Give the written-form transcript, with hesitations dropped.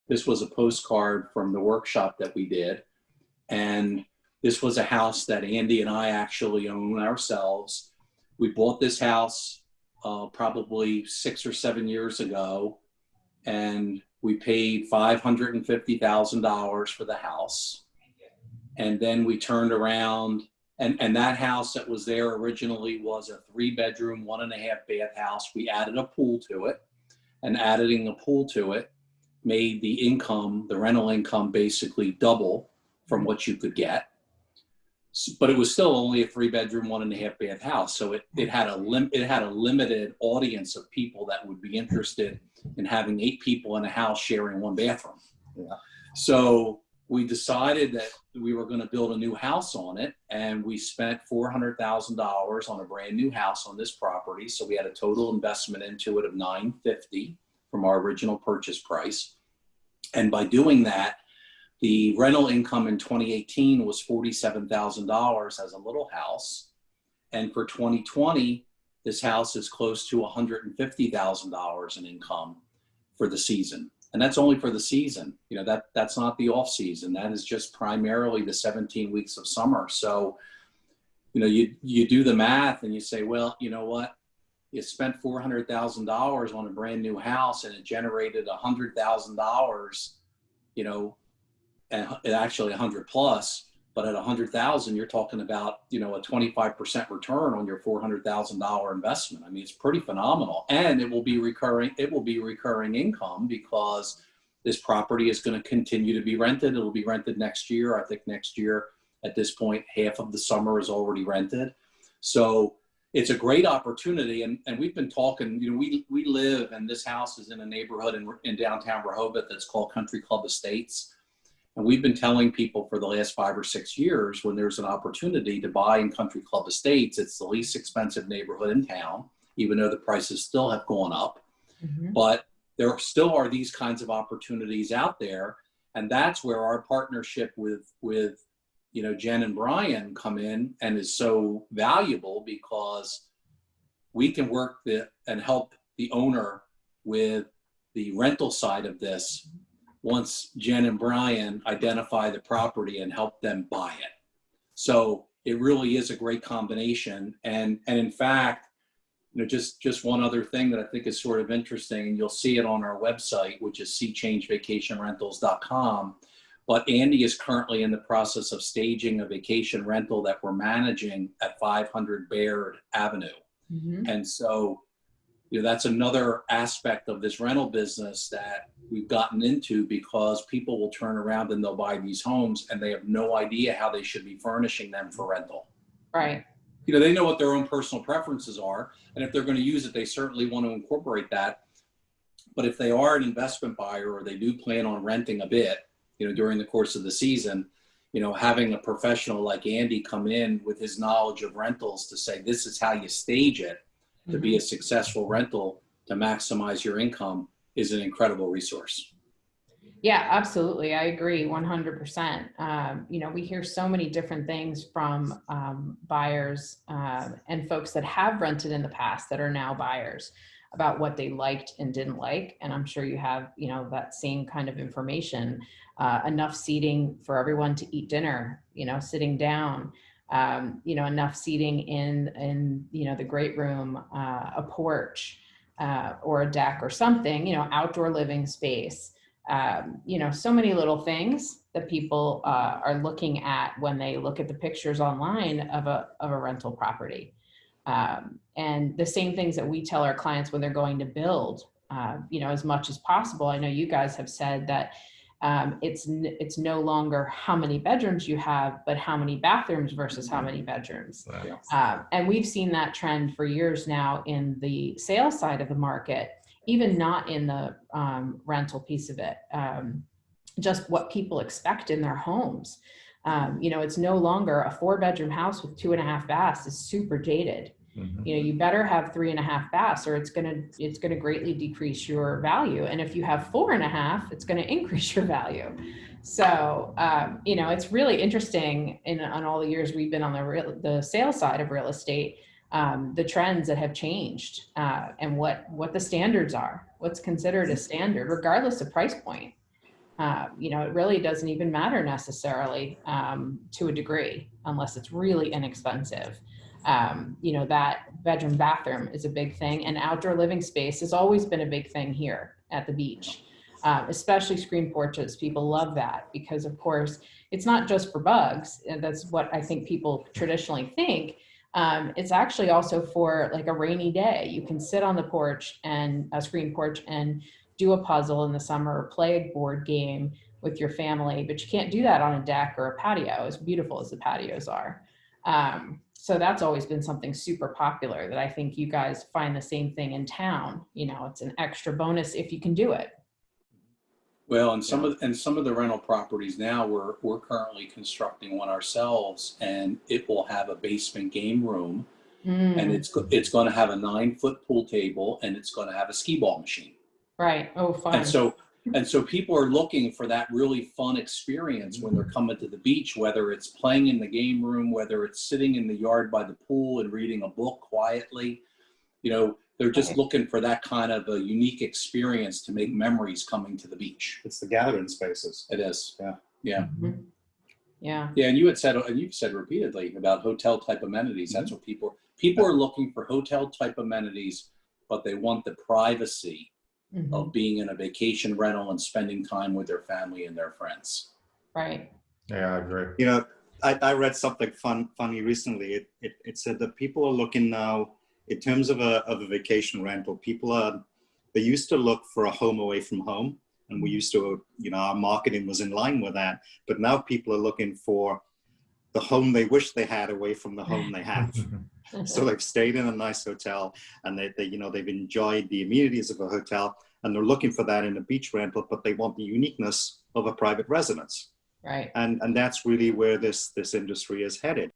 This was a postcard from the workshop that we did. And this was a house that Andy and I actually own ourselves. We bought this house probably 6 or 7 years ago, and we paid $550,000 for the house. And then we turned around, and that house that was there originally was a 3-bedroom, 1.5-bath house. We added a pool to it, and adding a pool to it made the income, the rental income, basically double from what you could get. But it was still only a 3-bedroom, 1.5-bath house. So it had a limited audience of people that would be interested in having 8 people in a house sharing 1 bathroom. Yeah. So we decided that we were going to build a new house on it, and we spent $400,000 on a brand new house on this property. So we had a total investment into it of $950,000 from our original purchase price. And by doing that, the rental income in 2018 was $47,000 as a little house. And for 2020, this house is close to $150,000 in income for the season. And that's only for the season. You know, that's not the off season. That is just primarily the 17 weeks of summer. So, you know, you do the math and you say, well, you know what? You spent $400,000 on a brand new house and it generated $100,000, you know, and actually 100 plus, but at 100,000, you're talking about, you know, a 25% return on your $400,000 investment. I mean, it's pretty phenomenal, and it will be recurring. It will be recurring income because this property is going to continue to be rented. It'll be rented next year. I think next year at this point, half of the summer is already rented. So it's a great opportunity. And we've been talking, you know, we live, and this house is in a neighborhood in downtown Rehoboth that's called Country Club Estates. And we've been telling people for the last 5 or 6 years, when there's an opportunity to buy in Country Club Estates, it's the least expensive neighborhood in town, even though the prices still have gone up. Mm-hmm. But there still are these kinds of opportunities out there. And that's where our partnership with you know, Jen and Brian come in and is so valuable, because we can work and help the owner with the rental side of this once Jen and Brian identify the property and help them buy it. So it really is a great combination. And in fact, you know, just one other thing that I think is sort of interesting, and you'll see it on our website, which is seachangevacationrentals.com. But Andy is currently in the process of staging a vacation rental that we're managing at 500 Baird Avenue. Mm-hmm. And so, you know, that's another aspect of this rental business that we've gotten into, because people will turn around and they'll buy these homes and they have no idea how they should be furnishing them for rental. Right. You know, they know what their own personal preferences are, and if they're going to use it, they certainly want to incorporate that. But if they are an investment buyer, or they do plan on renting a bit, you know, during the course of the season, you know, having a professional like Andy come in with his knowledge of rentals to say, this is how you stage it to be a successful rental to maximize your income is an incredible resource. Yeah, absolutely. I agree 100%. You know, we hear so many different things from buyers and folks that have rented in the past that are now buyers about what they liked and didn't like. And I'm sure you have, you know, that same kind of information, enough seating for everyone to eat dinner, you know, sitting down, you know, enough seating in, you know, the great room, a porch, or a deck or something, you know, outdoor living space, you know, so many little things that people are looking at when they look at the pictures online of a rental property. And the same things that we tell our clients when they're going to build, you know, as much as possible. I know you guys have said that it's no longer how many bedrooms you have, but how many bathrooms versus how many bedrooms. Wow. And we've seen that trend for years now in the sales side of the market, even not in the rental piece of it, just what people expect in their homes. You know, it's no longer a 4-bedroom house with 2.5 baths is super dated. Mm-hmm. You know, you better have 3.5 baths, or it's gonna greatly decrease your value. And if you have 4.5, it's gonna increase your value. So, you know, it's really interesting on all the years we've been on the sales side of real estate, the trends that have changed, and what the standards are, what's considered a standard, regardless of price point. You know, it really doesn't even matter necessarily to a degree, unless it's really inexpensive. You know, that bedroom bathroom is a big thing, and outdoor living space has always been a big thing here at the beach, especially screen porches. People love that because, of course, it's not just for bugs. And that's what I think people traditionally think. It's actually also for like a rainy day. You can sit on the porch and a screen porch and do a puzzle in the summer or play a board game with your family, but you can't do that on a deck or a patio, as beautiful as the patios are. So that's always been something super popular that I think you guys find the same thing in town. You know, it's an extra bonus if you can do it. Well, and some of the rental properties now, we're currently constructing one ourselves, and it will have a basement game room, and Mm, it's going to have a 9-foot pool table, and it's going to have a skee ball machine. right. Oh, And fun. so people are looking for that really fun experience when they're coming to the beach, whether it's playing in the game room, whether it's sitting in the yard by the pool and reading a book quietly. You know, they're just Right. looking for that kind of a unique experience to make memories coming to the beach. It's the gathering spaces. It is. Yeah. Yeah. Mhm. Yeah. Yeah. And you've said repeatedly about hotel type amenities. That's what people are looking for, hotel type amenities, but they want the privacy Mhm. of being in a vacation rental and spending time with their family and their friends. Right. Yeah, I agree. You know, I read something funny recently. It said that people are looking now, in terms of a vacation rental, they used to look for a home away from home. And we used to, you know, our marketing was in line with that. But now people are looking for the home they wish they had away from the home they have. So they've stayed in a nice hotel, and you know, they've enjoyed the amenities of a hotel, and they're looking for that in a beach rental, but they want the uniqueness of a private residence. Right. And that's really where this industry is headed.